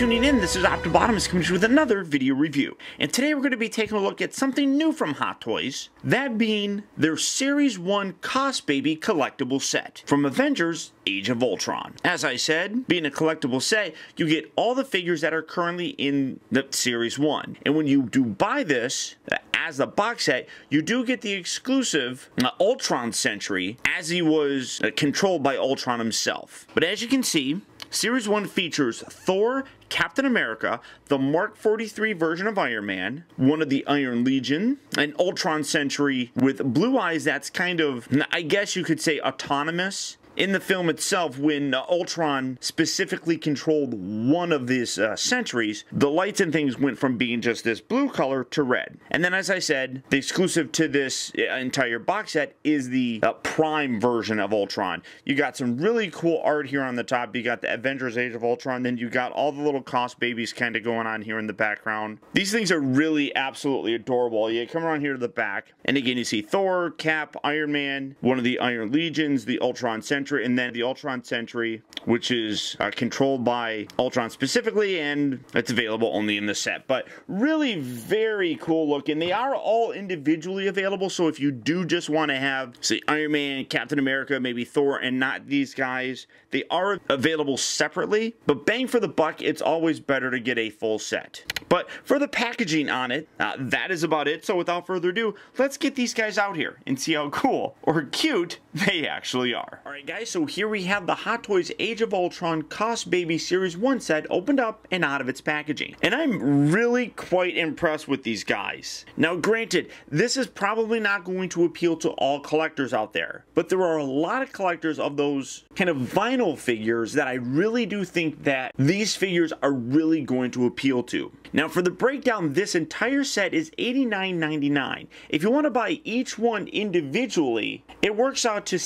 tuning in. This is Optibotimus coming to you with another video review. And today we're going to be taking a look at something new from Hot Toys, that being their Series 1 Cosbaby collectible set from Avengers Age of Ultron. As I said, being a collectible set, you get all the figures that are currently in the Series 1. And when you do buy this as the box set, you do get the exclusive Ultron Sentry, as he was controlled by Ultron himself. But as you can see, Series 1 features Thor, Captain America, the Mark 43 version of Iron Man, one of the Iron Legion, an Ultron Sentry with blue eyes that's kind of, I guess you could say, autonomous. In the film itself, when Ultron specifically controlled one of these sentries, the lights and things went from being just this blue color to red. And then, as I said, the exclusive to this entire box set is the Prime version of Ultron. You got some really cool art here on the top. You got the Avengers Age of Ultron, then you got all the little Cosbabies kind of going on here in the background. These things are really absolutely adorable. You come around here to the back, and again, you see Thor, Cap, Iron Man, one of the Iron Legions, the Ultron Sentry, and then the Ultron Sentry, which is controlled by Ultron specifically, and it's available only in the set. But really very cool looking. They are all individually available, so if you do just want to have, say, Iron Man, Captain America, maybe Thor, and not these guys, they are available separately. But bang for the buck, it's always better to get a full set. But for the packaging on it, that is about it. So without further ado, let's get these guys out here and see how cool or cute they actually are. Alright guys, so here we have the Hot Toys Age of Ultron Cosbaby Series 1 set opened up and out of its packaging. And I'm really quite impressed with these guys. Now granted, this is probably not going to appeal to all collectors out there, but there are a lot of collectors of those kind of vinyl figures that I really do think that these figures are really going to appeal to. Now for the breakdown, this entire set is $89.99. If you want to buy each one individually, it works out to,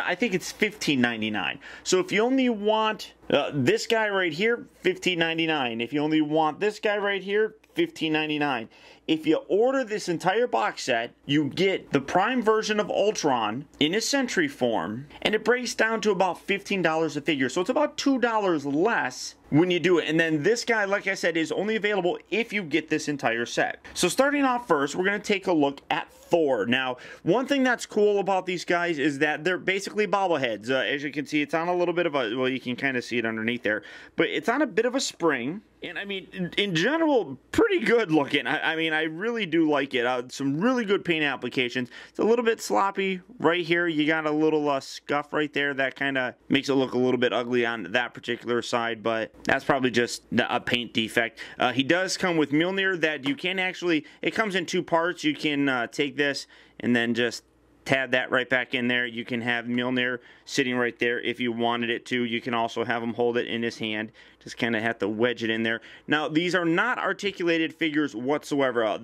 I think it's $15.99. So if you only want this guy right here, $15.99. If you only want this guy right here, $15.99. If you order this entire box set, you get the Prime version of Ultron in a Sentry form, and it breaks down to about $15 a figure. So it's about $2 less when you do it. And then this guy, like I said, is only available if you get this entire set. So starting off first, we're going to take a look at Thor. Now, one thing that's cool about these guys is that they're basically bobbleheads. As you can see, it's on a little bit of a, well, you can kind of see it underneath there, but it's on a bit of a spring. And I mean, in general, pretty good looking. I mean, I really do like it. Some really good paint applications. It's a little bit sloppy right here. You got a little scuff right there that kind of makes it look a little bit ugly on that particular side, but that's probably just a paint defect. He does come with Mjolnir that you can actually, it comes in two parts. You can take this and then just tab that right back in there. You can have Mjolnir sitting right there if you wanted it to. You can also have him hold it in his hand. Just kind of have to wedge it in there. Now, these are not articulated figures whatsoever.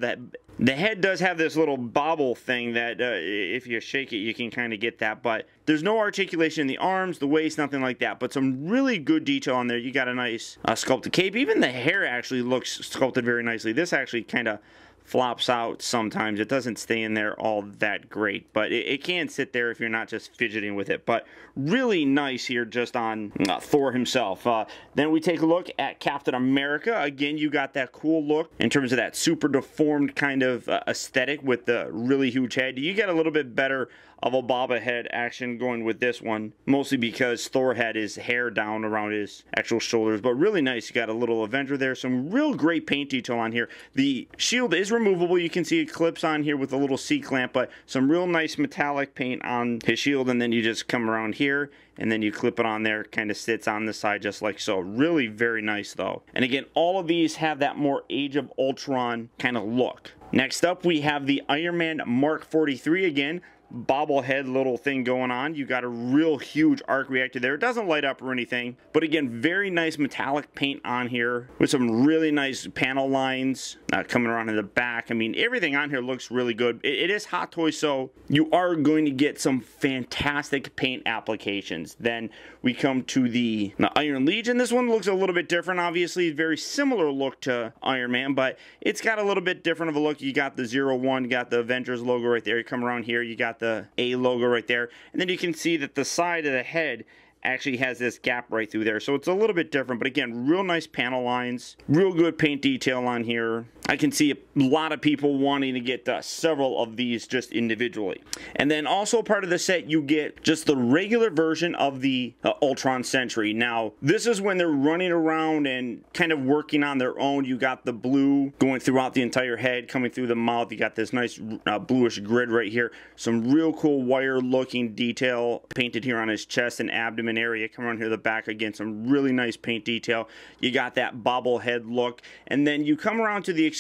The head does have this little bobble thing that if you shake it, you can kind of get that. But there's no articulation in the arms, the waist, nothing like that. But some really good detail on there. You got a nice sculpted cape. Even the hair actually looks sculpted very nicely. This actually kind of flops out sometimes. It doesn't stay in there all that great, but it can sit there if you're not just fidgeting with it. But really nice here just on Thor himself. Then we take a look at Captain America. Again, you got that cool look in terms of that super deformed kind of aesthetic with the really huge head. You get a little bit better of a bobblehead action going with this one, mostly because Thor had his hair down around his actual shoulders. But really nice. You got a little Avenger there. Some real great paint detail on here. The shield is removable. You can see it clips on here with a little C-clamp, but some real nice metallic paint on his shield. And then you just come around here and then you clip it on there. Kind of sits on the side just like so. Really very nice though. And again, all of these have that more Age of Ultron kind of look. Next up, we have the Iron Man Mark 43 again. Bobblehead little thing going on. You got a real huge arc reactor there. It doesn't light up or anything, but again, very nice metallic paint on here with some really nice panel lines coming around in the back. I mean, everything on here looks really good. It is Hot Toys, so you are going to get some fantastic paint applications. Then we come to the Iron Legion. This one looks a little bit different, obviously. Very similar look to Iron Man, but it's got a little bit different of a look. You got the 01, you got the Avengers logo right there. You come around here, you got the A logo right there, and then you can see that the side of the head actually has this gap right through there. So it's a little bit different, but again, real nice panel lines, real good paint detail on here. I can see a lot of people wanting to get several of these just individually. And then also part of the set, you get just the regular version of the Ultron Sentry. Now, this is when they're running around and kind of working on their own. You got the blue going throughout the entire head, coming through the mouth. You got this nice bluish grid right here. Some real cool wire looking detail painted here on his chest and abdomen area. Come around here the back again, some really nice paint detail. You got that bobblehead look. And then you come around to the exclusive,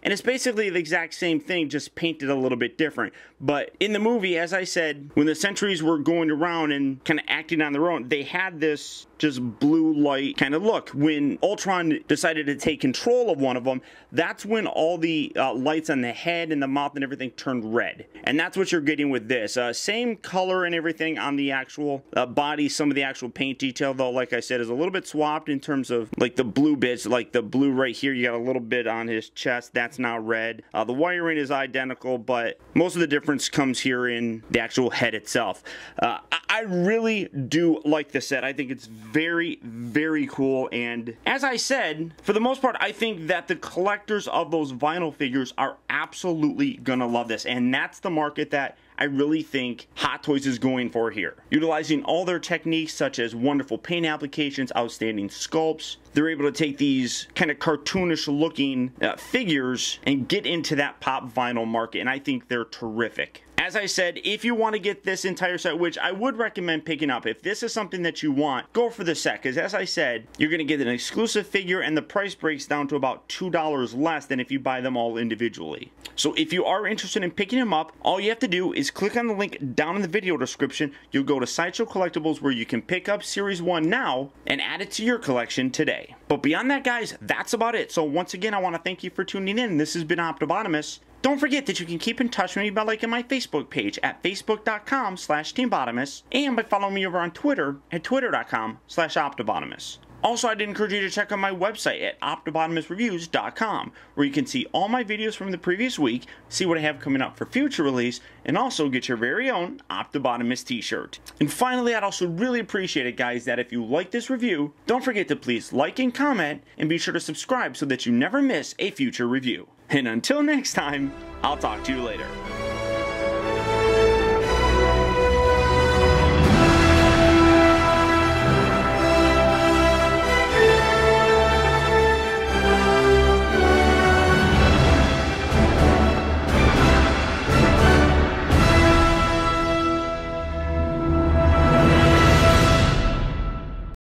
and it's basically the exact same thing, just painted a little bit different. But in the movie, as I said, when the sentries were going around and kind of acting on their own, they had this just blue light kind of look. When Ultron decided to take control of one of them, that's when all the lights on the head and the mouth and everything turned red. And that's what you're getting with this. Same color and everything on the actual body. Some of the actual paint detail, though, like I said, is a little bit swapped in terms of like the blue bits, like the blue right here. You got a little bit on his chest. That's now red. The wiring is identical, but most of the difference comes here in the actual head itself. I really do like the set. I think it's very, very cool. And as I said, for the most part, I think that the collectors of those vinyl figures are absolutely gonna love this. And that's the market that I really think Hot Toys is going for here. Utilizing all their techniques such as wonderful paint applications, outstanding sculpts, they're able to take these kind of cartoonish looking figures and get into that pop vinyl market, and I think they're terrific. As I said, if you want to get this entire set, which I would recommend picking up, if this is something that you want, go for the set, because as I said, you're going to get an exclusive figure and the price breaks down to about $2 less than if you buy them all individually. So if you are interested in picking them up, all you have to do is click on the link down in the video description. You'll go to Sideshow Collectibles where you can pick up Series 1 now and add it to your collection today. But beyond that, guys, that's about it. So once again, I want to thank you for tuning in. This has been Optibotimus. Don't forget that you can keep in touch with me by liking my Facebook page at facebook.com/teambotimus and by following me over on Twitter at twitter.com/optibotimus. Also, I'd encourage you to check out my website at optibotimusreviews.com, where you can see all my videos from the previous week, see what I have coming up for future release, and also get your very own Optibotimus t-shirt. And finally, I'd also really appreciate it, guys, that if you like this review, don't forget to please like and comment, and be sure to subscribe so that you never miss a future review. And until next time, I'll talk to you later.